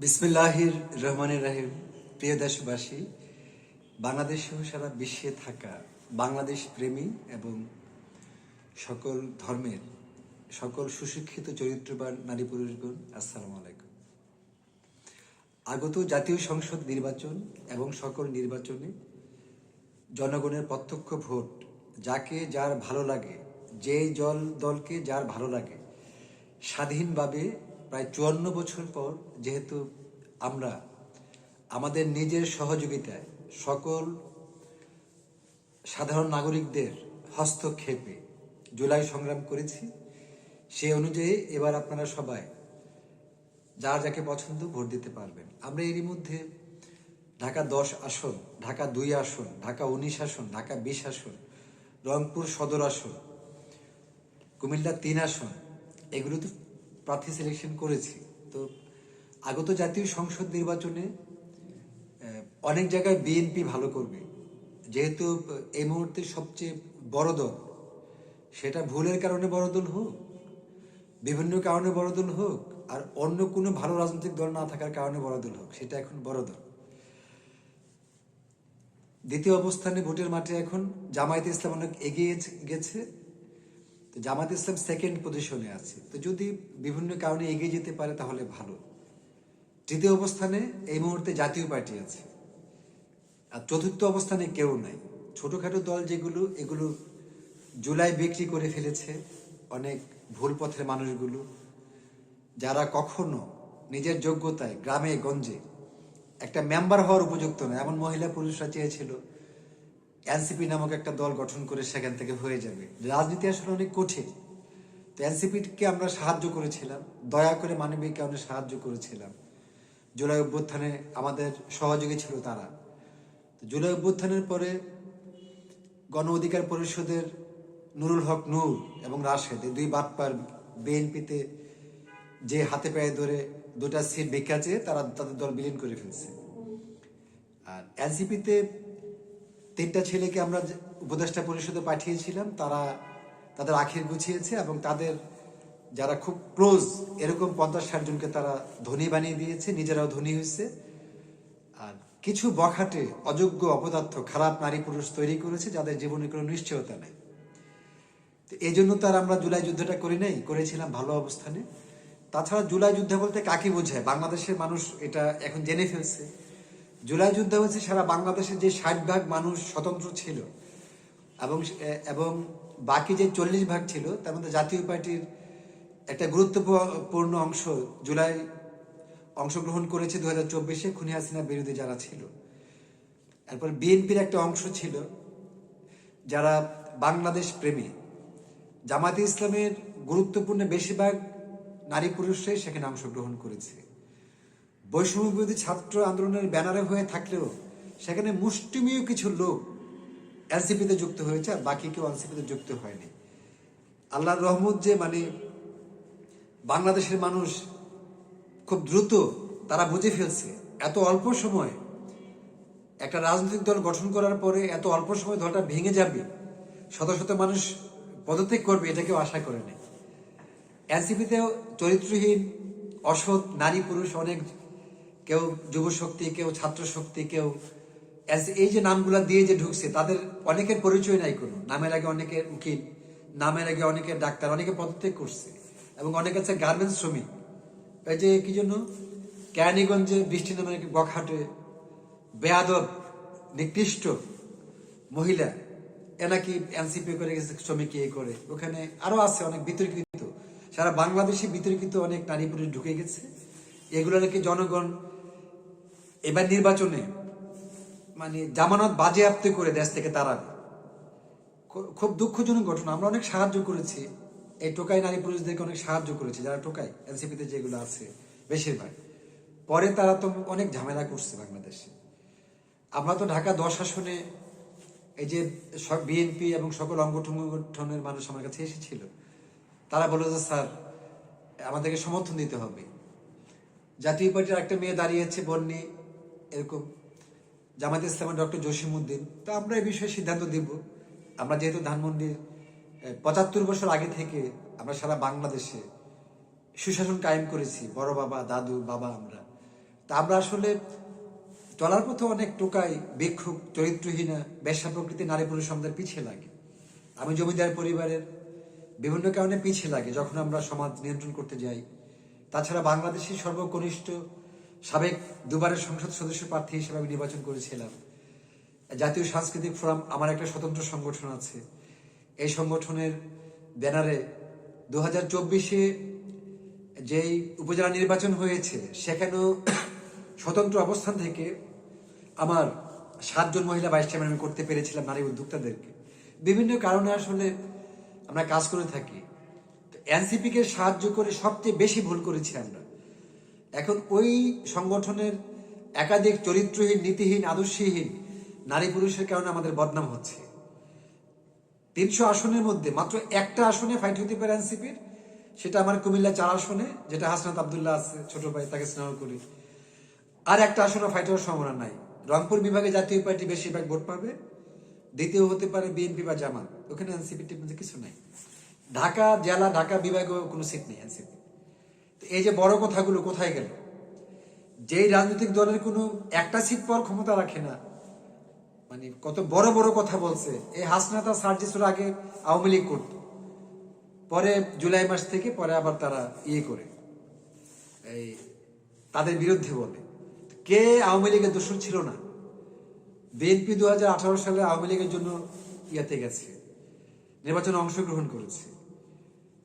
বিসমিল্লাহির রহমানির রহিম। প্রিয় দেশবাসী, বাংলাদেশ সহ সারা বিশ্বে থাকা বাংলাদেশ প্রেমী এবং সকল ধর্মের সকল সুশিক্ষিত চরিত্রবান নারী পুরুষগণ, আসসালামু আলাইকুম। আগত জাতীয় সংসদ নির্বাচন এবং সকল নির্বাচনে জনগণের প্রত্যক্ষ ভোট যাকে যার ভালো লাগে, যে দলকে যার ভালো লাগে, স্বাধীনভাবে প্রায় 54 বছর পর যেহেতু আমরা আমাদের নিজের সহযোগিতায় সকল সাধারণ নাগরিকদের হস্তক্ষেপে জুলাই সংগ্রাম করেছি, সেই অনুযায়ী এবার আপনারা সবাই যার যাকে পছন্দ ভোট দিতে পারবেন। আমরা এরই মধ্যে ঢাকা 10 আসন, ঢাকা 2 আসন, ঢাকা 19 আসন, ঢাকা 20 আসন, রংপুর সদর আসন, কুমিল্লা 3 আসন, এগুলোতে প্রার্থী সিলেকশন করেছি। তো আগত জাতীয় সংসদ নির্বাচনে অনেক জায়গায় বিএনপি ভালো করবে, যেহেতু এই মুহূর্তে সবচেয়ে বড় দল, সেটা ভুলের কারণে বড় দল হোক, বিভিন্ন কারণে বড় দল হোক, আর অন্য কোনো ভালো রাজনৈতিক দল না থাকার কারণে বড় দল হোক, সেটা এখন বড় দল। দ্বিতীয় অবস্থানে ভোটের মাঠে এখন জামায়াতে ইসলাম অনেক এগিয়ে গেছে। তো জামায়াতে ইসলাম সেকেন্ড পজিশনে আছে। তো যদি বিভিন্ন কারণে এগিয়ে যেতে পারে তাহলে ভালো। তৃতীয় অবস্থানে এই মুহূর্তে জাতীয় পার্টি আছে, আর চতুর্থ অবস্থানে কেউ নাই। ছোটখাটো দল যেগুলো, এগুলো জুলাই বিক্রি করে ফেলেছে অনেক ভুল পথের মানুষগুলো, যারা কখনো নিজের যোগ্যতায় গ্রামে গঞ্জে একটা মেম্বার হওয়ার উপযুক্ত নয়। এমন মহিলা পুরুষরা চেয়েছিল এনসিপি নামক একটা দল গঠন করে সেখান থেকে হয়ে যাবে। রাজনীতি আসলে অনেক কঠিন। তো এনসিপিকে আমরা সাহায্য করেছিলাম, দয়া করে মানবিক কারণে সাহায্য করেছিলাম। জুলাই অভ্যুত্থানে আমাদের সহযোগী ছিল তারা। জুলাই অভ্যুত্থানের পরে গণ অধিকার পরিষদের নুরুল হক নূর এবং রাশেদ, এই দুই বাটপার বিএনপিতে যে হাতে পায়ে ধরে 2টা সিট ভিক্ষা চেয়ে তারা তাদের দল বিলীন করে ফেলছে। আর এনসিপিতে 3টা ছেলেকে আমরা উপদেষ্টা পরিষদে পাঠিয়েছিলাম, তারা তাদের আখের গুছিয়েছে এবং তাদের যারা খুব ক্লোজ এরকম 50-60 জনকে তারা ধনী বানিয়ে দিয়েছে, নিজেরাও ধনী হয়েছে। আর কিছু বখাটে অযোগ্য অপদার্থ খারাপ নারী পুরুষ তৈরি করেছে, যাদের জীবনে কোনো নিশ্চয়তা নেই। তো এই জন্য তার আমরা জুলাই যুদ্ধটা করি নাই, করেছিলাম ভালো অবস্থানে। তাছাড়া জুলাই যুদ্ধ বলতে কাকে বোঝায় বাংলাদেশের মানুষ এটা এখন জেনে ফেলছে। জুলাই যুদ্ধ হচ্ছে সারা বাংলাদেশের যে 60% মানুষ স্বতন্ত্র ছিল এবং এবং বাকি যে 40% ছিল, তার মধ্যে জাতীয় পার্টির একটা গুরুত্বপূর্ণ অংশ জুলাই অংশগ্রহণ করেছে 2024-এ খুনি হাসিনা বিরোধী যারা ছিল। এরপর বিএনপির একটা অংশ ছিল যারা বাংলাদেশ প্রেমী। জামায়াতে ইসলামের গুরুত্বপূর্ণ বেশিরভাগ নারী পুরুষরাই সেখানে অংশগ্রহণ করেছে। বৈষম্য বিরোধী ছাত্র আন্দোলনের ব্যানারে হয়ে থাকলেও সেখানে মুষ্টিমেয় কিছু লোক এনসিপিতে যুক্ত হয়েছে, আর বাকি কেউ এনসিপিতে যুক্ত হয়নি। আল্লাহর রহমত যে বাংলাদেশের মানুষ খুব দ্রুত তারা বুঝে ফেলছে, এত অল্প সময় একটা রাজনৈতিক দল গঠন করার পরে এত অল্প সময় দলটা ভেঙে যাবে, শত শত মানুষ পদত্যাগ করবে, এটা কেউ আশা করেনি। এনসিপিতেও চরিত্রহীন অসৎ নারী পুরুষ অনেক, কেউ যুব শক্তি, কেউ ছাত্র শক্তি, কেউ এই যে নামগুলা দিয়ে যে ঢুকছে, তাদের অনেকের পরিচয় নাই কোনো। নামের আগে অনেকের উকিল, নামের আগে অনেকের ডাক্তার, অনেকে পদত্যাগ করছে এবং অনেকে আছে গার্মেন্টস শ্রমিক। এই যে কি জন্য কেরানীগঞ্জে বৃষ্টি নামে বখাটে বেয়াদব নিকৃষ্ট মহিলা, এ নাকি এনসিপি করে গেছে, শ্রমিক ইয়ে করে। ওখানে আরো আছে অনেক বিতর্কিত, সারা বাংলাদেশে বিতর্কিত অনেক নারী পুরুষ ঢুকে গেছে। এগুলো নাকি জনগণ এবার নির্বাচনে জামানত বাজেয়াপ্ত করে দেশ থেকে তাড়াবে। খুব দুঃখজনক ঘটনা। আমরা অনেক সাহায্য করেছি এই টোকাই নারী পুরুষদেরকে, অনেক সাহায্য করেছি যারা টোকাই এনসিপিতে যেগুলো আছে বেশিরভাগ। পরে তারা তো অনেক ঝামেলা করছে বাংলাদেশে। আমরা তো ঢাকা 10 আসনে এই যে বিএনপি এবং সকল সংগঠনের মানুষ আমার কাছে এসেছিল, তারা বলল যে স্যার আমাদেরকে সমর্থন দিতে হবে। জাতীয় পার্টির একটা মেয়ে দাঁড়িয়েছে বন্যি, এরকম জামায়াতে ইসলামের ডক্টর জসিমউদ্দিন। তো আমরা এই বিষয়ে সিদ্ধান্ত দিব। আমরা যেহেতু ধানমন্ডির 75 বছর আগে থেকে আমরা সারা বাংলাদেশে সুশাসন কায়েম করেছি, বড় বাবা, দাদু, বাবা, আমরা তা আমরা আসলে চলার পথে অনেক টোকাই, ভিক্ষুক, চরিত্রহীনা, বেশ্যা প্রকৃতি নারী পুরুষ আমাদের পিছিয়ে লাগে। আমি জমিদার পরিবারের, বিভিন্ন কারণে পিছিয়ে লাগে যখন আমরা সমাজ নিয়ন্ত্রণ করতে যাই। তাছাড়া বাংলাদেশের সর্বকনিষ্ঠ সাবেক দুবারের সংসদ সদস্য প্রার্থী হিসেবে আমি নির্বাচন করেছিলাম। জাতীয় সাংস্কৃতিক ফোরাম আমার একটা স্বতন্ত্র সংগঠন আছে। এই সংগঠনের ব্যানারে 2024-এ যেই উপজেলা নির্বাচন হয়েছে সেখানেও স্বতন্ত্র অবস্থান থেকে আমার 7 জন মহিলা ভাইস চেয়ারম্যান আমি করতে পেরেছিলাম নারী উদ্যোক্তাদেরকে। বিভিন্ন কারণে আসলে আমরা কাজ করে থাকি। এনসিপিকে সাহায্য করে সবচেয়ে বেশি ভুল করেছি আমরা। এখন ওই সংগঠনের একাধিক চরিত্রহীন, নীতিহীন, আদর্শহীন নারী পুরুষের কারণে আমাদের বদনাম হচ্ছে। 300 আসনের মধ্যে মাত্র একটা আসনে ফাইট হতে পারে এনসিপির, সেটা আমার কুমিল্লা 4 আসনে, যেটা হাসনাত আব্দুল্লাহ আছে, ছোট ভাই, তাকে স্নেহ করি। আর একটা আসনে ফাইট হওয়ার সম্ভাবনা নাই। রংপুর বিভাগে জাতীয় পার্টি বেশিরভাগ ভোট পাবে, দ্বিতীয় হতে পারে বিএনপি বা জামাত, ওখানে এনসিপি টিম কিছু নাই। ঢাকা জেলা, ঢাকা বিভাগেও কোনো সিট নেই এনসিপি। এই যে বড় কথাগুলো কোথায় গেল? যেই রাজনৈতিক দলের কোনো একটা সিট পাওয়ার ক্ষমতা রাখে না, মানে কত বড় বড় কথা বলছে। এই হাসনাত আর সার্জিসুর আগে আওয়ামী লীগ করতো, পরে জুলাই মাস থেকে পরে আবার তারা করে এই তাদের বিরুদ্ধে বলে। কে আওয়ামী লীগের দোষর ছিল না? বিএনপি 2018 সালে আওয়ামী লীগের জন্য ইয়াতে গেছে, নির্বাচনে অংশগ্রহণ করেছে।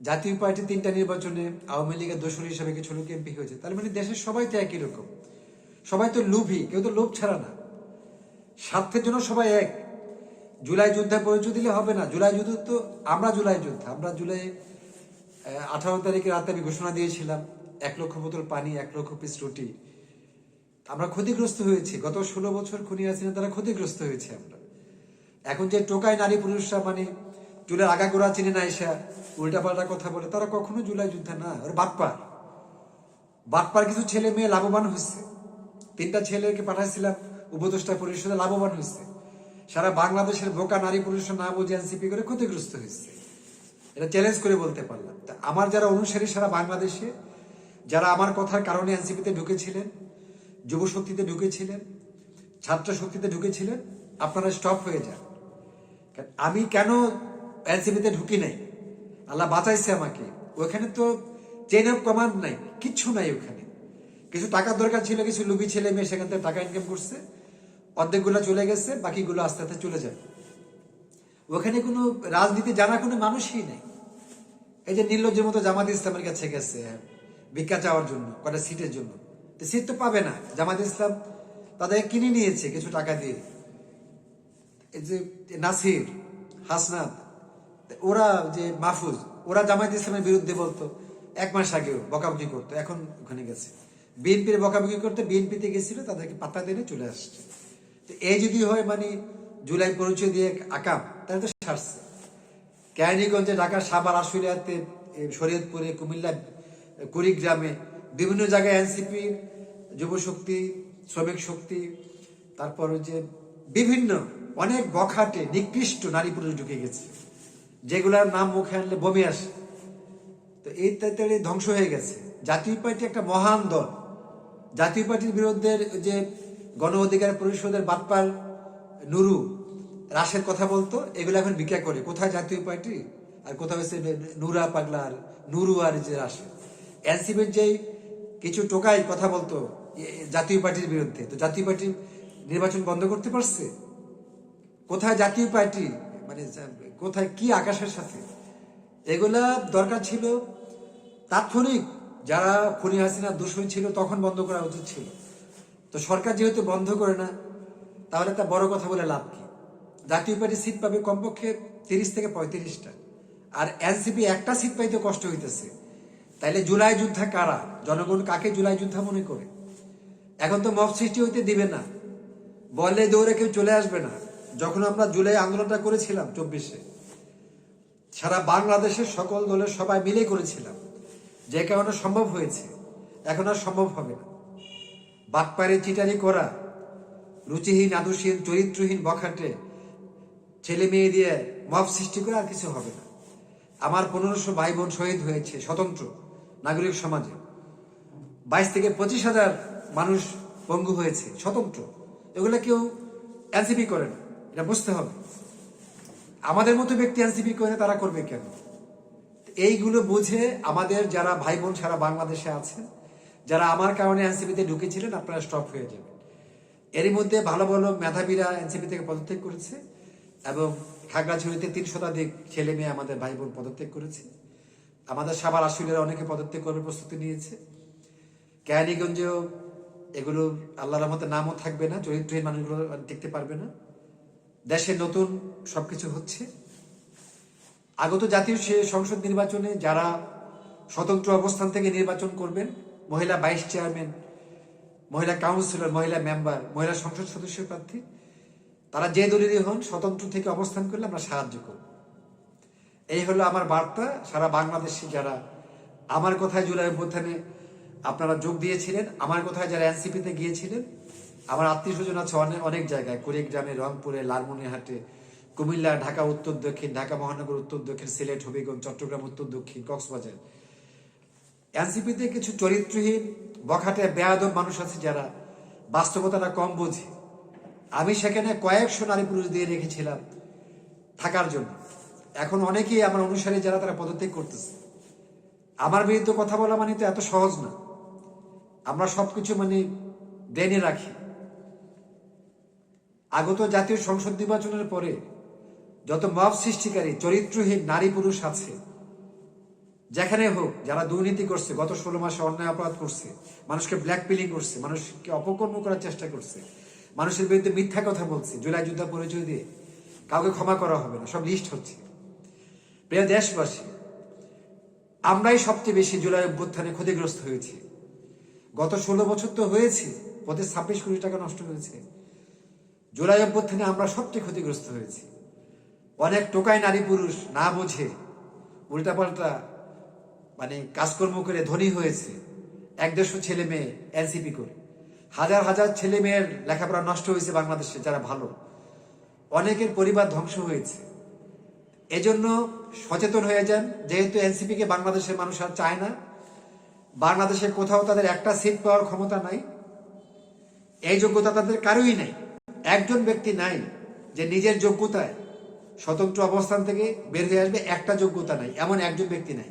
জাতীয় পার্টি 3টা নির্বাচনে আওয়ামী লীগের দোষর হিসাবে কিছু লোক এমপি হয়েছে। তার মানে দেশের সবাই তো একই রকম, সবাই তো লোভী, কেউ তো লোভ ছাড়া না। স্বার্থের জন্য সবাই এক। জুলাই যোদ্ধা পরিচয় দিলে হবে না। জুলাই যুদ্ধ তো আমরা জুলাই যোদ্ধা। আমরা জুলাই 18 তারিখে রাতে আমি ঘোষণা দিয়েছিলাম 1 লক্ষ বোতল পানি, 1 লক্ষ পিস রুটি। আমরা ক্ষতিগ্রস্ত হয়েছি। গত 16 বছর খুনি হাসিনা তারা ক্ষতিগ্রস্ত হয়েছে আমরা। এখন যে টোকায় নারী পুরুষরা মানে চুলের আগা গোড়া চিনে না এসা উল্টাপাল্টা কথা বলে, তারা কখনো জুলাই যোদ্ধা না, ওর বাটপার কিছু ছেলে মেয়ে লাভবান হয়েছে। 3টা ছেলেকে পাঠাইছিলাম উপদেষ্টা পরিষদে, লাভবান হয়েছে। সারা বাংলাদেশের বোকা নারী পুরুষরা না বুঝে এনসিপি করে ক্ষতিগ্রস্ত হয়েছে। এটা চ্যালেঞ্জ করে বলতে পারলাম। তা আমার যারা অনুসারী সারা বাংলাদেশে, যারা আমার কথার কারণে এনসিপিতে ঢুকেছিলেন, যুব শক্তিতে ঢুকেছিলেন, ছাত্র শক্তিতে ঢুকেছিলেন, আপনারা স্টপ হয়ে যান। আমি কেন এনসিপিতে ঢুকি নাই? আল্লাহ বাঁচাইছে আমাকে। ওখানে তো চেইন অফ কমান্ড নাই, কিচ্ছু নাই ওখানে। কিছু টাকার দরকার ছিল, কিছু লুবি ছেলে মেয়ে সেখান থেকে টাকা ইনকাম করছে, অর্ধেকগুলো চলে গেছে, বাকিগুলো আস্তে আস্তে চলে যাবে। ওখানে কোনো রাজনীতি জানা কোনো মানুষই নেই। এই যে নির্লজ্জের মতো জামাত ইসলামের কাছে গেছে ভিক্ষা চাওয়ার জন্য, কটা সিটের জন্য। সিট তো পাবে না। জামাত ইসলাম তাদের কিনে নিয়েছে কিছু টাকা দিয়ে। এই যে নাসির, হাসনাত, ওরা যে মাহফুজ, ওরা জামায়াত ইসলামের বিরুদ্ধে বলতো 1 মাস আগেও বকাবকি করতো, এখন ওখানে গেছে। বিএনপির বকাবকি করতে বিএনপিতে গেছিল, তাদেরকে পাত্তা দিয়ে চলে আসছে। তো এই যদি হয় মানে জুলাই পরিচয় দিয়ে আকাম, তাহলে তো সারছে। কেরানীগঞ্জে, ঢাকার সাভার, আশুলিয়াতে, শরীয়তপুরে, কুমিল্লা, কুড়িগ্রামে, বিভিন্ন জায়গায় এনসিপির যুব শক্তি, শ্রমিক শক্তি, তারপর যে বিভিন্ন অনেক বখাটে নিকৃষ্ট নারী পুরুষ ঢুকে গেছে, যেগুলার নাম মুখে আনলে বমি আসে। তো এই তাড়াতাড়ি ধ্বংস হয়ে গেছে। জাতীয় পার্টি একটা মহান দল। জাতীয় পার্টির বিরুদ্ধে যে গণ অধিকার পরিষদের বাটপার নুরু রাশের কথা বলতো, এগুলো এখন ভিক্ষা করে। কোথায় জাতীয় পার্টি আর কোথায় হচ্ছে নুরা পাগলা আর নুরু আর যে রাশেদ। এনসিপির যেই কিছু টোকাই কথা বলতো জাতীয় পার্টির বিরুদ্ধে, তো জাতীয় পার্টি নির্বাচন বন্ধ করতে পারছে? কোথায় জাতীয় পার্টি, মানে কোথায়, কি আকাশের সাথে? এগুলা দরকার ছিল তাৎক্ষণিক। যারা খুনি হাসিনা দোষী ছিল তখন বন্ধ করা উচিত ছিল। তো সরকার যেহেতু বন্ধ করে না, তাহলে তা বড় কথা বলে লাভ কি? জাতীয় পার্টি সিট পাবে কমপক্ষে 30 থেকে 35টা, আর এনসিপি একটা সিট পাইতে কষ্ট হইতেছে। তাইলে জুলাই যোদ্ধা কারা? জনগণ কাকে জুলাই যোদ্ধা মনে করে? এখন তো মব সৃষ্টি হইতে দিবে না, বললে দৌড়ে কেউ চলে আসবে না। যখন আমরা জুলাই আন্দোলনটা করেছিলাম 24-এ, সারা বাংলাদেশের সকল দলের সবাই মিলে করেছিলাম, যে কারণে সম্ভব হয়েছে। এখন আর সম্ভব হবে না। বাটপাড়ি চিটারি করা, রুচিহীন, আদর্শহীন, চরিত্রহীন, বখাটে ছেলে মেয়ে দিয়ে মব সৃষ্টি করে আর কিছু হবে না। আমার 1500 ভাই বোন শহীদ হয়েছে স্বতন্ত্র নাগরিক সমাজে। 22 থেকে 25 হাজার মানুষ পঙ্গু হয়েছে, স্বতন্ত্র, এগুলো কেউ এনসিপি করে না, এটা বুঝতে হবে। আমাদের মতো ব্যক্তি এনসিপি করে, তারা করবে কেন? এইগুলো বুঝে আমাদের যারা ভাই বোন সারা বাংলাদেশে আছেন, যারা আমার কারণে এনসিপিতে ঢুকেছিলেন, আপনারা স্টপ হয়ে যাবেন। এরই মধ্যে ভালো ভালো মেধাবীরা এনসিপি থেকে পদত্যাগ করেছে এবং খাগড়াছড়িতে 3 শতাধিক ছেলে মেয়ে আমাদের ভাই বোন পদত্যাগ করেছে। আমাদের সাভার আশুলিয়ার অনেকে পদত্যাগ করার প্রস্তুতি নিয়েছে। কেরানীগঞ্জেও এগুলো আল্লাহর রহমতে নামও থাকবে না, চরিত্রহীন মানুষগুলো টিকতে পারবে না। দেশে নতুন সবকিছু হচ্ছে। আগত জাতীয় সংসদ নির্বাচনে যারা স্বতন্ত্র অবস্থান থেকে নির্বাচন করবেন, মহিলা ভাইস চেয়ারম্যান, মহিলা কাউন্সিলর, মহিলা মেম্বার, মহিলা সংসদ সদস্য প্রার্থী, তারা যে দলেরই হন, স্বতন্ত্র থেকে অবস্থান করলে আমরা সাহায্য করব। এই হলো আমার বার্তা সারা বাংলাদেশে যারা আমার কথায় জুলাই অভ্যুত্থানে আপনারা যোগ দিয়েছিলেন, আমার কথায় যারা এনসিপিতে গিয়েছিলেন। আমার আত্মীয় স্বজন আছে অনেক জায়গায়, কুড়িগ্রামে, রংপুরে, লালমনিরহাটে, কুমিল্লা, ঢাকা উত্তর দক্ষিণ, ঢাকা মহানগর উত্তর দক্ষিণ, সিলেট, হবিগঞ্জ, চট্টগ্রাম উত্তর দক্ষিণ, কক্সবাজার। এনসিপিতে কিছু চরিত্রহীন, বখাটে, বেয়াদব মানুষ আছে যারা বাস্তবতাটা কম বোঝে। আমি সেখানে কয়েকশো নারী পুরুষ দিয়ে রেখেছিলাম থাকার জন্য। এখন অনেকেই আমার অনুসারী যারা, তারা পদত্যাগ করতেছে। আমার বিরুদ্ধে কথা বলা মানে তো এত সহজ না। আমরা সবকিছু ব্রেনে রাখি। আগত জাতীয় সংসদ নির্বাচনের পরে যত মব সৃষ্টিকারী চরিত্রহীন নারী পুরুষ আছে, যেখানে হোক, যারা দুর্নীতি করছে, গত 16 মাসে অন্যায় অপরাধ করছে, মানুষকে ব্ল্যাকমেইলিং করছে, মানুষকে অপকর্ম করার চেষ্টা করছে, মানুষের বিরুদ্ধে মিথ্যা কথা বলছে, জুলাই যোদ্ধা পরিচয় দিয়ে, কাউকে ক্ষমা করা হবে না, সব লিস্ট হচ্ছে। প্রিয় দেশবাসী, আমরাই সবচেয়ে বেশি জুলাই অভ্যুত্থানে ক্ষতিগ্রস্ত হয়েছি। গত 16 বছর তো হয়েছে, পথে 26 কোটি টাকা নষ্ট হয়েছে। জুলাই অভ্যুত্থানে আমরা সবচেয়ে ক্ষতিগ্রস্ত হয়েছি। অনেক টোকাই নারী পুরুষ না বুঝে উল্টাপাল্টা কাজকর্ম করে ধনী হয়েছে। 100 ছেলে মেয়ে এনসিপি করে, হাজার হাজার ছেলে মেয়ের লেখাপড়া নষ্ট হয়েছে বাংলাদেশে যারা ভালো, অনেকের পরিবার ধ্বংস হয়েছে। এজন্য সচেতন হয়ে যান। যেহেতু এনসিপি কে বাংলাদেশের মানুষ আর চায় না, বাংলাদেশে কোথাও তাদের একটা সিট পাওয়ার ক্ষমতা নাই, এই যোগ্যতা তাদের কারোই নাই। একজন ব্যক্তি নাই যে নিজের যোগ্যতায় স্বতন্ত্র অবস্থান থেকে বের হয়ে আসবে, একটা যোগ্যতা নাই, এমন একজন ব্যক্তি নাই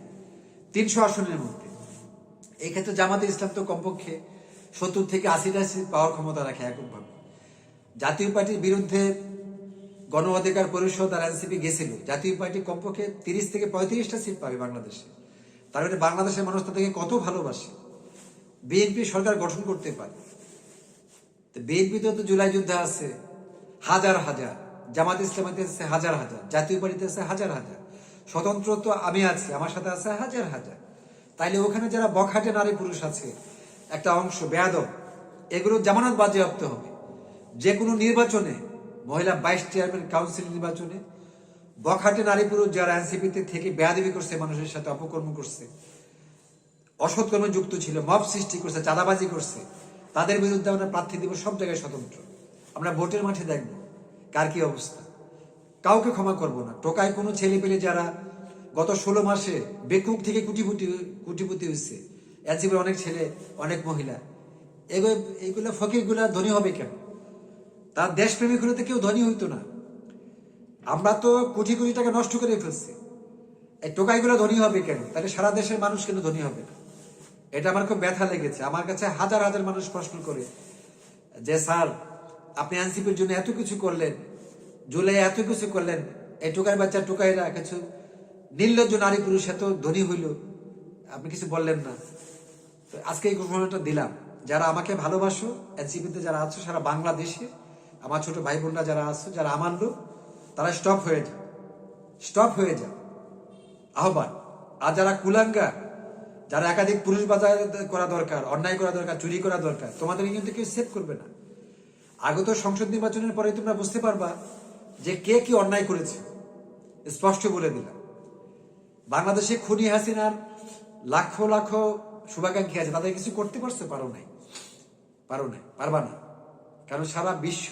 300 আসনের মধ্যে। এই ক্ষেত্রে জামাতে ইসলাম তো কমপক্ষে 70 থেকে 80টা সিট পাওয়ার ক্ষমতা রাখে এককভাবে। জাতীয় পার্টির বিরুদ্ধে গণ অধিকার পরিষদ আর এনসিপি গেছিল, জাতীয় পার্টি কমপক্ষে 30 থেকে 35টা সিট পাবে বাংলাদেশে। তার মানে বাংলাদেশের মানুষ তাদেরকে কত ভালোবাসে। বিএনপি সরকার গঠন করতে পারে। বিএনপিতে তো জুলাই যুদ্ধে আছে হাজার হাজার, জামাত ইসলামাতে আছে হাজার হাজার, জাতীয় পার্টিতে আছে হাজার হাজার, স্বতন্ত্র তো আমি আছি, আমার সাথে আছে হাজার হাজার। তাইলে ওখানে যারা বখাটে নারী পুরুষ আছে, একটা অংশ বেয়াদব, এগুলো জামানত বাজেয়াপ্ত হবে। যে কোনো নির্বাচনে, মহিলা ভাইস চেয়ারম্যান, কাউন্সিল নির্বাচনে বখাটে নারী পুরুষ যারা এনসিপিতে থেকে বেয়াদবি করছে, মানুষের সাথে অপকর্ম করছে, অসৎকর্মে যুক্ত ছিল, মব সৃষ্টি করছে, চাঁদাবাজি করছে, তাদের বিরুদ্ধে আমরা প্রার্থী দিব সব জায়গায় স্বতন্ত্র। আমরা ভোটের মাঠে দেখব কার কি অবস্থা। কাউকে ক্ষমা করব না। টোকায় কোনো ছেলে পেলে যারা গত 16 মাসে বেকুব থেকে কুটিপুটি হয়েছে, এনসিপির অনেক ছেলে, অনেক মহিলা, এইগুলো ফকিরগুলা ধনী হবে কেন? তার দেশপ্রেমিক হলে তো কেউ ধনী হইতো না। আমরা তো কোটি কোটি টাকা নষ্ট করে ফেলছি, এই টোকাইগুলো ধনী হবে কেন? তাহলে সারা দেশের মানুষ কেন ধনী হবে না? এটা আমার খুব ব্যথা লেগেছে। আমার কাছে হাজার হাজার মানুষ প্রশ্ন করে যে, স্যার আপনি এনসিপির জন্য এত কিছু করলেন, জুলাই এত কিছু করলেন, এই টোকাই বাচ্চা টোকাইরা কিছু নির্লজ্জ নারী পুরুষ এত ধনী হইল, আপনি কিছু বললেন না। তো আজকে এই ঘোষণাটা দিলাম, যারা আমাকে ভালোবাসো, এনসিপিতে যারা আছো সারা বাংলাদেশে, আমার ছোট ভাই বোনরা যারা আছো, যারা আমার লোক, তারা স্টপ হয়ে যাও, স্টপ হয়ে যাও, আহ্বান। আর যারা কুলাঙ্গা, যারা একাধিক পুরুষ বাজার করা দরকার, অন্যায় করা দরকার, চুরি করা দরকার, তোমাদের কিন্তু কেউ সেভ করবে না। আগত সংসদ নির্বাচনের পরে তোমরা বুঝতে পারবা যে কে কি অন্যায় করেছে। স্পষ্ট বলে দিলাম, বাংলাদেশে খুনি হাসিনার লাখো লাখো শুভাকাঙ্ক্ষী আছে, তাদের কিছু করতে পারছো? পারো নাই, পারবা না। কারণ সারা বিশ্ব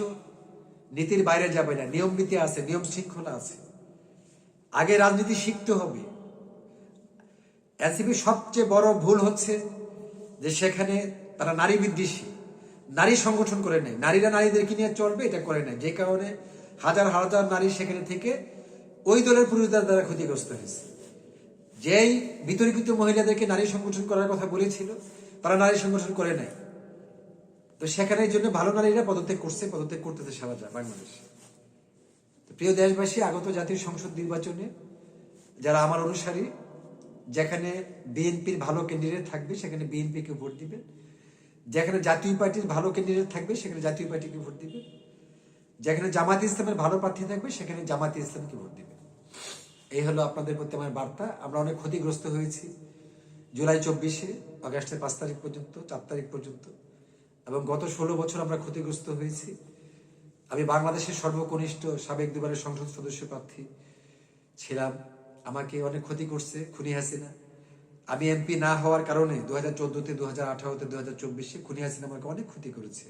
নীতির বাইরে যাবে না, নিয়ম নীতি আছে, নিয়ম শৃঙ্খলা আছে। আগে রাজনীতি শিখতে হবে। এনসিপির সবচেয়ে বড় ভুল হচ্ছে যে সেখানে তারা নারী বিদ্বেষী, নারী সংগঠন করে নেয়, নারীরা নারীদেরকে নিয়ে চলবে এটা করে নেয়, যে কারণে হাজার হাজার নারী সেখানে থেকে ওই দলের পুরুষদের দ্বারা ক্ষতিগ্রস্ত হয়েছে। যেই বিতর্কিত মহিলাদেরকে নারী সংগঠন করার কথা বলেছিল তারা নারী সংগঠন করে নেয়। তো সেখানে জন্য ভালো নারীরা পদত্যাগ করতেছে সারা বাংলাদেশে। প্রিয় দেশবাসী, আগত জাতীয় সংসদ নির্বাচনে যারা আমার অনুসারী, যেখানে বিএনপির ভালো ক্যান্ডিডেট থাকবে সেখানে বিএনপিকে ভোট দিবেন, যেখানে জাতীয় পার্টির ভালো ক্যান্ডিডেট থাকবে সেখানে জাতীয় পার্টিকে ভোট দিবেন, যেখানে জামাতে ইসলামের ভালো প্রার্থী থাকবে সেখানে জামাতে ইসলামকে ভোট দিবেন। এই হলো আপনাদের প্রতি আমার বার্তা। আমরা অনেক ক্ষতিগ্রস্ত হয়েছি জুলাই 24-এ, আগস্টের 5 তারিখ পর্যন্ত, 4 তারিখ পর্যন্ত, এবং গত 16 বছর আমরা ক্ষতিগ্রস্ত হয়েছি। আমি বাংলাদেশের সর্বকনিষ্ঠ সাবেক দুবারের সংসদ সদস্য প্রার্থী ছিলাম, আমাকে অনেক ক্ষতি করছে খুনি হাসিনা। আমি এমপি না হওয়ার কারণে 2014-তে, 2018-তে, 2024-এ খুনি হাসিনা আমাকে অনেক ক্ষতি করেছে,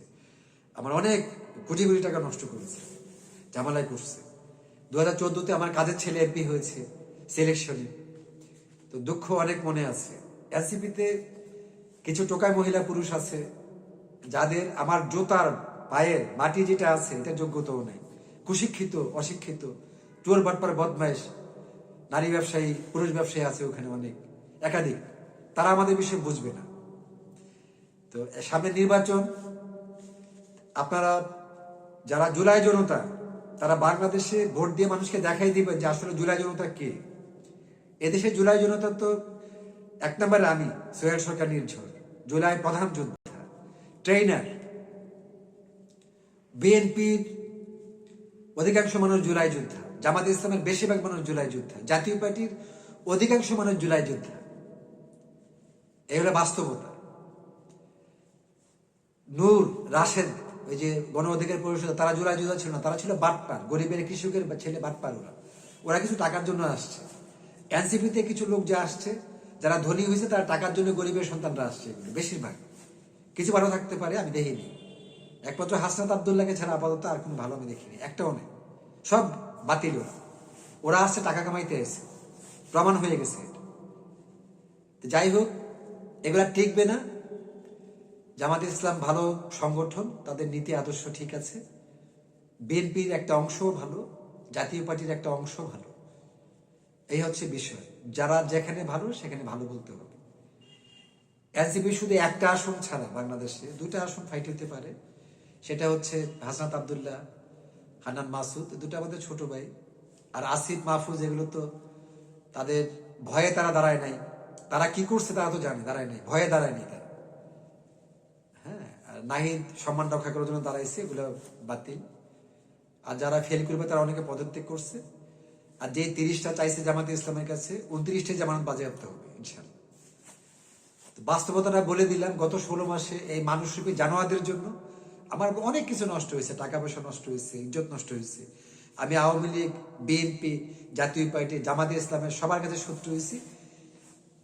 আমার অনেক কোটি কোটি টাকা নষ্ট করেছে, ঝামেলায় করছে। 2014-তে আমার কাজের ছেলে এমপি হয়েছে সিলেকশনে, তো দুঃখ অনেক মনে আছে। এনসিপিতে কিছু টোকাই মহিলা পুরুষ আছে যাদের আমার জোতার পায়ের মাটি যেটা আছে এটা যোগ্যতাও নেই, কুশিক্ষিত, অশিক্ষিত, চোর বাটপার বদমাইশ নারী ব্যবসায়ী, পুরুষ ব্যবসায়ী আছে ওখানে অনেক, একাধিক। তারা আমাদের বিষয়ে বুঝবে না। তো সামনে নির্বাচন, আপনারা যারা জুলাই জনতা, তারা বাংলাদেশে ভোট দিয়ে মানুষকে দেখাই দিবেন যে আসলে জুলাই জনতা কে। এদেশে জুলাই জনতা তো 1 নম্বরে আমি সোহেল সরকার নির্ঝর, জুলাই প্রধান যোদ্ধা, ট্রেইনার। বিএনপির অধিকাংশ মানুষ জুলাই যোদ্ধা, জামাতে ইসলামের বেশিরভাগ মানুষ জুলাই যোদ্ধা, জাতীয় পার্টির অধিকাংশ মানুষ জুলাই যোদ্ধা। এই হলো বাস্তবতা। নূর, রাশেদ, ওই যে গণ অধিকার পরিষদ, তারা জুলাই যোদ্ধা ছিল না, তারা ছিল বাটপার, গরিবের কৃষকের ছেলে বাটপার। ওরা কিছু টাকার জন্য আসছে। এনসিপিতে কিছু লোক যে আসছে, যারা ধনী হয়েছে তারা টাকার জন্য গরিবের সন্তানরা আসছে, বেশিরভাগ। কিছু ভালো থাকতে পারে, আমি দেখিনি। একমাত্র হাসনাত আবদুল্লাহকে ছাড়া আপাতত আর কোনো ভালো আমি দেখিনি, একটাও নেই। সব বাতিল। ওরা আসছে টাকা কামাইতে এসে, প্রমাণ হয়ে গেছে। যাই হোক, এগুলা টিকবে না। জামাতে ইসলাম ভালো সংগঠন, তাদের নীতি আদর্শ ঠিক আছে, বিএনপির একটা অংশও ভালো, জাতীয় পার্টির একটা অংশ ভালো। এই হচ্ছে বিষয়। যারা যেখানে ভালো সেখানে ভালো বলতে হবে। এনসিপি শুধু একটা আসন ছাড়া বাংলাদেশে 2টা আসন ফাইট হতে পারে, সেটা হচ্ছে হাসনাত আবদুল্লাহ, হান্নান মাসুদ, দুটো আমাদের ছোট ভাই। আর আসিফ, মাহফুজ, এগুলো তো তাদের ভয়ে তারা দাঁড়ায় নাই। তারা কি করছে তারা তো জানে, দাঁড়ায় নাই, ভয়ে দাঁড়ায় নাই তারা। হ্যাঁ, নাহিদ সম্মান রক্ষা করার জন্য দাঁড়াইছে, এগুলো বাতিল। আর যারা ফেল করবে তারা অনেকে পদত্যাগ করছে। আর যে 30টা চাইছে জামাতে ইসলামের কাছে, 29টাই জামানত বাজেয়াপ্ত হবে ইনশাল্লাহ। বাস্তবতাটা বলে দিলাম। গত 16 মাসে এই মানুষরূপী জানোয়ারদের জন্য আমার অনেক কিছু নষ্ট হয়েছে, টাকা পয়সা নষ্ট হয়েছে, ইজ্জত নষ্ট হয়েছে। আমি আওয়ামী লীগ, বিএনপি, জাতীয় পার্টি, জামাতে ইসলামের সবার কাছে শত্রু হয়েছি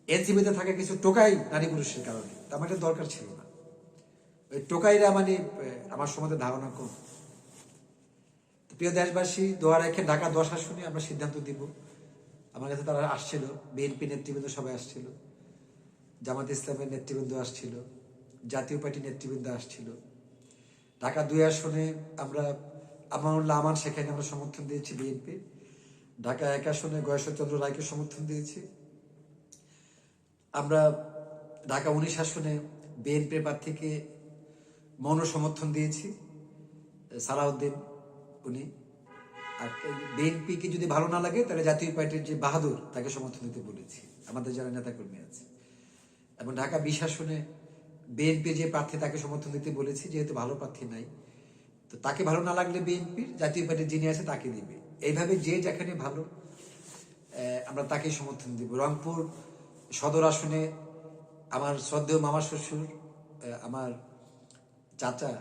এনসিপিতে থাকা কিছু টোকাই নারী পুরুষের কারণে। আমার এটা দরকার ছিল না। ওই টোকাইরা মানে আমার সম্বন্ধে ধারণা কম। প্রিয় দেশবাসী, দোয়া রেখে ঢাকা 10 আসনে আমরা সিদ্ধান্ত দিব। আমার কাছে তারা আসছিল, বিএনপি নেতৃবৃন্দ সবাই আসছিল, জামাত ইসলামের নেতৃবৃন্দ আসছিল, জাতীয় পার্টি নেতৃবৃন্দ আসছিল। ঢাকা 2 আসনে আমরা আমানুল্লাহ আমান সেখানে আমরা সমর্থন দিয়েছি বিএনপি। ঢাকা 1 আসনে গয়েশ্বরচন্দ্র রায়কে সমর্থন দিয়েছি আমরা। ঢাকা 19 আসনে বিএনপির প্রার্থীকে মৌন সমর্থন দিয়েছি, সালাউদ্দিন উনি। আর বিএনপিকে যদি ভালো না লাগে তাহলে জাতীয় পার্টির যে বাহাদুর তাকে সমর্থন দিতে বলেছি, আমাদের যারা নেতাকর্মী আছে। এবং ঢাকা 20 আসনে বিএনপি যে প্রার্থী তাকে সমর্থন দিতে বলেছি, যেহেতু ভালো প্রার্থী নাই, তো তাকে ভালো না লাগলে বিএনপির জাতীয় পার্টির যিনি আছে তাকে দিবে। এইভাবে যে যেখানে ভালো আমরা তাকে সমর্থন দিব। রংপুর সদর আসনে আমার শ্রদ্ধেয় মামা শ্বশুর, আমার চাচা,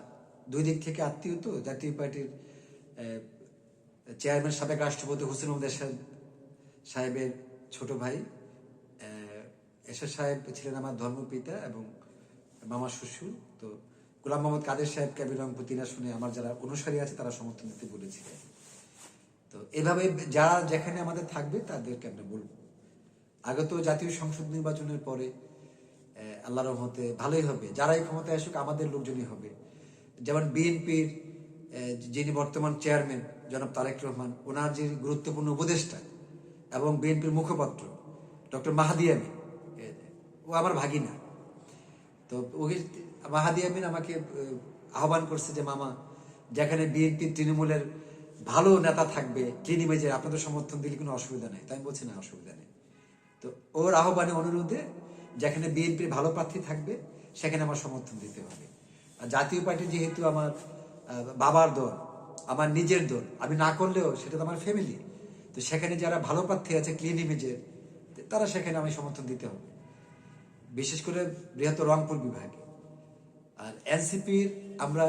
2 দিক থেকে আত্মীয়, তো জাতীয় পার্টির চেয়ারম্যান সাবেক রাষ্ট্রপতি হোসেন মোহাম্মদ এরশাদ সাহেবের ছোট ভাই। এরশাদ সাহেব ছিলেন আমার ধর্মপিতা এবং মামা শ্বশুর। তো গোলাম মোহাম্মদ কাদের সাহেবকে আমি রংপুর 3 আসনে আমার যারা অনুসারী আছে তারা সমর্থন দিতে বলেছিলেন। তো এভাবে যারা যেখানে আমাদের থাকবে তাদেরকে আমরা বলবো। আগত জাতীয় সংসদ নির্বাচনের পরে আল্লাহর রহমতে ভালোই হবে, যারাই ক্ষমতায় আসুক আমাদের লোকজনই হবে। যেমন বিএনপির যিনি বর্তমান চেয়ারম্যান জনাব তারেক রহমান, ওনার যে গুরুত্বপূর্ণ উপদেষ্টা এবং বিএনপির মুখপাত্র ডক্টর মাহাদি আমিন, ও আমার ভাগিনা। তো ওকে মাহাদি আমিন আমাকে আহ্বান করছে যে মামা, যেখানে বিএনপি তৃণমূলের ভালো নেতা থাকবে ক্লিন ইমেজের, আপনাদের সমর্থন দিলে কোনো অসুবিধা নেই। তাই আমি বলছি না, অসুবিধা নেই। তো ওর আহ্বানে অনুরোধে যেখানে বিএনপির ভালো প্রার্থী থাকবে সেখানে আমার সমর্থন দিতে হবে। আর জাতীয় পার্টি যেহেতু আমার বাবার দল, আমার নিজের দল, আমি না করলেও সেটা তো আমার ফ্যামিলি, তো সেখানে যারা ভালো প্রার্থী আছে ক্লিন ইমেজের, তারা সেখানে আমি সমর্থন দিতে হবে, বিশেষ করে বৃহত্তর রংপুর বিভাগে। আর এনসিপির আমরা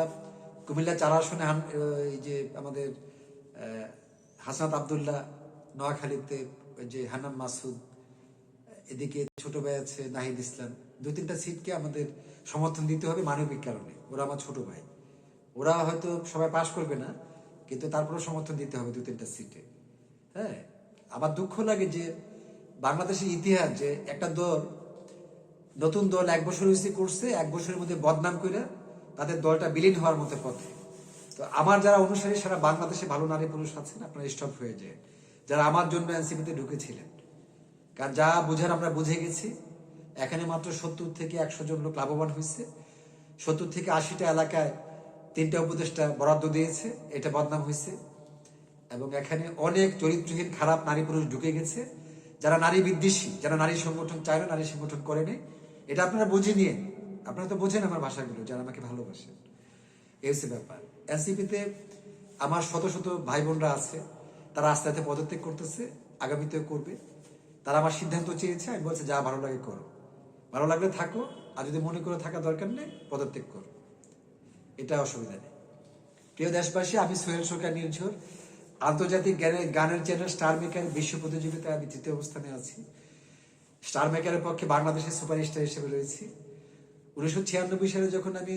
কুমিল্লা 4 আসনে এই যে আমাদের হাসনাত আবদুল্লাহ, নোয়াখালীতে যে হান্নান মাসুদ, এদিকে ছোট ভাই আছে নাহিদ ইসলাম, 2-3টা সিটকে আমাদের সমর্থন দিতে হবে মানবিক কারণে। ওরা আমার ছোট ভাই, ওরা হয়তো সবাই পাশ করবে না, কিন্তু তারপরেও সমর্থন দিতে হবে 2-3টা সিটে। হ্যাঁ, আমার দুঃখ লাগে যে বাংলাদেশের ইতিহাস যে একটা দল, নতুন দল 1 বছর হয়েছে করছে, 1 বছরের মধ্যে বদনাম করে তাদের দলটা বিলীন হওয়ার মতো পথে। তো আমার যারা অনুসারী সারা বাংলাদেশে ভালো নারী পুরুষ আছেন, আপনারা স্টপ হয়ে যায়, যারা আমার জন্য এনসিপিতে ঢুকেছিলেন। কারণ যা বুঝার আমরা বুঝে গেছি। এখানে মাত্র 70 থেকে 100 জন লোক লাভবান হয়েছে। 70 থেকে 80টা এলাকায় 3টা উপদেষ্টা বরাদ্দ দিয়েছে, এটা বদনাম হয়েছে। এবং এখানে অনেক চরিত্রহীন খারাপ নারী পুরুষ ঢুকে গেছে, যারা নারী বিদ্বেষী, যারা নারী সংগঠন চায় না, নারী সংগঠন করে নেই। এটা আপনারা বুঝে নিয়ে, আপনারা তো বোঝেন আমার ভাষাগুলো, যারা আমাকে ভালোবাসেন। এই হচ্ছে ব্যাপার। এনসিপিতে আমার শত শত ভাই বোনরা আছে, তারা আস্তে আস্তে পদত্যাগ করতেছে, আগামীতেও করবে। তারা আমার সিদ্ধান্ত চেয়েছে, আমি বলছি যা ভালো লাগে করো, ভালো লাগলে থাকো, আর যদি মনে করে থাকা দরকার নেই পদত্যাগ করো, এটা অসুবিধা নেই। প্রিয় দেশবাসী, আমি সোহেল সরকার নির্ঝর, আন্তর্জাতিক গানের চ্যানেল স্টার মেকার বিশ্ব প্রতিযোগিতায় আমি 3য় অবস্থানে আছি। স্টার মেকারের পক্ষে বাংলাদেশের সুপারস্টার হিসেবে রয়েছি। 1996 সালে যখন আমি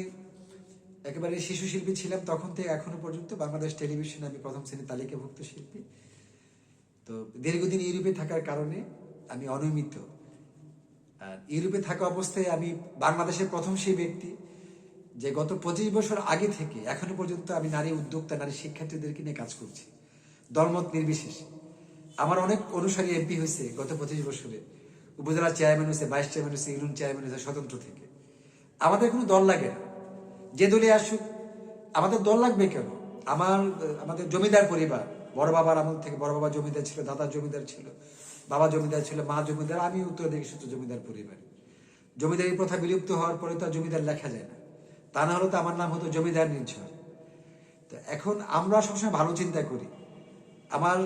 একেবারে শিশু শিল্পী ছিলাম, তখন থেকে এখনো পর্যন্ত বাংলাদেশ টেলিভিশনে আমি প্রথম শ্রেণীর তালিকাভুক্ত শিল্পী। তো দীর্ঘদিন ইউরোপে থাকার কারণে আমি অনিয়মিত। আর ইউরোপে থাকা অবস্থায় আমি বাংলাদেশের প্রথম সেই ব্যক্তি যে গত 25 বছর আগে থেকে এখনো পর্যন্ত আমি নারী উদ্যোক্তা, নারী শিক্ষার্থীদেরকে নিয়ে কাজ করছি, দলমত নির্বিশেষে। আমার অনেক অনুসারী এমপি হয়েছে গত 25 বছরে, উপজেলা চেয়ারম্যান হয়েছে, ভাইস চেয়ারম্যান হয়েছে, ইউনিয়ন চেয়ারম্যান হয়েছে, স্বতন্ত্র থেকে। আমাদের কোনো দল লাগে না, যে দলে আসুক। আমাদের দল লাগবে কেন? আমাদের জমিদার পরিবার, বড় বাবার আমল থেকে, বড় বাবা জমিদার ছিল, দাদা জমিদার ছিল, বাবা জমিদার ছিল, মা জমিদার, আমি উত্তরাধিকারী সূত্রে জমিদার পরিবার। জমিদারি প্রথা বিলুপ্ত হওয়ার পরে তো জমিদার লেখা যায় না, তা না হলে তো আমার নাম হতো জমিদার নির্ঝর। তো এখন আমরা সবসময় ভালো চিন্তা করি। আমার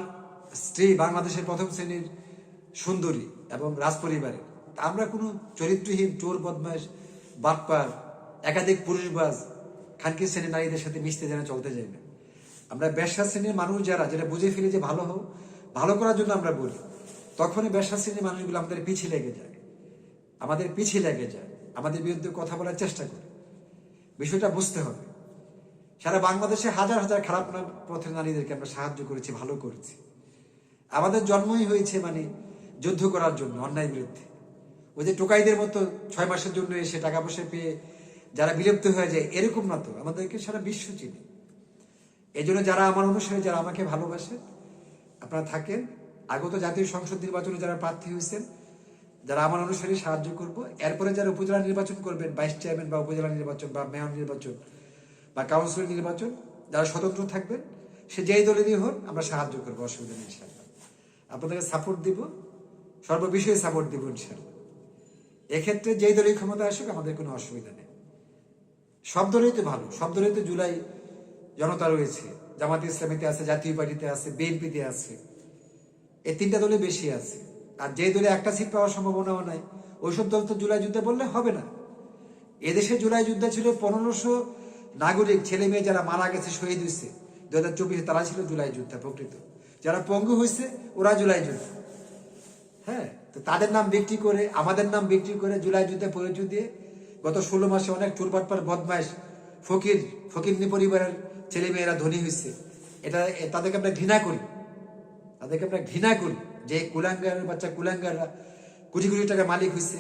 স্ত্রী বাংলাদেশের প্রথম শ্রেণীর সুন্দরী এবং রাজপরিবারের। আমরা কোনো চরিত্রহীন চোর, বদমাশ, বাটপার, একাধিক পুরুষবাজ, খানকি শ্রেণীর নারীদের সাথে মিশতে যেন চলতে যাই না। আমরা ব্যবসা শ্রেণীর মানুষ যারা, যেটা বুঝে ফেলি যে ভালো হোক, ভালো করার জন্য আমরা বলি, তখনই ব্যবসা শ্রেণীর মানুষগুলো আমাদের পিছিয়ে লেগে যায়, আমাদের বিরুদ্ধে কথা বলার চেষ্টা করে। বিষয়টা বুঝতে হবে। সারা বাংলাদেশে হাজার হাজার খারাপ পথের নারীদেরকে আমরা সাহায্য করেছি, ভালো করেছি। আমাদের জন্মই হয়েছে মানে যুদ্ধ করার জন্য, অন্যায় বিরুদ্ধে। ওই যে টোকাইদের মতো 6 মাসের জন্য এসে টাকা পয়সা পেয়ে যারা বিলুপ্ত হয়ে যায়, এরকম না তো, আমাদেরকে সারা বিশ্ব চিনে। এই জন্য যারা আমার অনুসারে, যারা আমাকে ভালোবাসে, আপনারা থাকেন। আগত জাতীয় সংসদ নির্বাচনে যারা প্রার্থী হয়েছেন, যারা আমার অনুসারে সাহায্য করব। এরপরে যারা উপজেলা নির্বাচন করবেন, ভাইস চেয়ারম্যান বা উপজেলা নির্বাচন বা মেয়র নির্বাচন বা কাউন্সিলর নির্বাচন, যারা স্বতন্ত্র থাকবেন, সে যেই দলেরই হোক, আমরা সাহায্য করবো, অসুবিধা নেই ইনশাআল্লাহ। আপনাদেরকে সাপোর্ট দিব, সর্ববিষয়ে সাপোর্ট দিব ইনশাআল্লাহ। এক্ষেত্রে যেই দলই ক্ষমতা আসুক, আমাদের কোনো অসুবিধা নেই। সব দলই তো ভালো, সব দলই তো জুলাই জনতা রয়েছে, জামাতে ইসলামীতে আছে, জাতীয় পার্টিতে আছে, বিএনপিতে আছে, এই 3টা দলে বেশি আছে। আর যে দলে একটা সিট পাওয়ার সম্ভাবনাও নাই, ওইসব দল তো জুলাই যুদ্ধে বললে হবে না। এদেশে জুলাই যুদ্ধে ছিল 1500 নাগরিক, ছেলে মেয়ে যারা মারা গেছে, শহীদ হয়েছে 2024, তারা ছিল জুলাই যোদ্ধা প্রকৃত। যারা পঙ্গু হয়েছে, ওরা জুলাই যোদ্ধা। হ্যাঁ, তো তাদের নাম বিক্রি করে, আমাদের নাম বিক্রি করে, জুলাই যুদ্ধে পরিচয় দিয়ে গত 16 মাসে অনেক চোরবাটপার, বদমাইশ, ফকিরনি পরিবারের ছেলে মেয়েরা ধনী হয়েছে। এটা তাদেরকে আমরা ঘৃণা করি, যে কুলাঙ্গারের বাচ্চা, কুলাঙ্গাররা কোটি কোটি টাকা মালিক হয়েছে,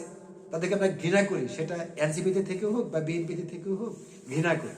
তাদেরকে আমরা ঘৃণা করি। সেটা এনসিপিতে থেকেও হোক বা বিএনপিতে থেকেও হোক, ঘৃণা করি।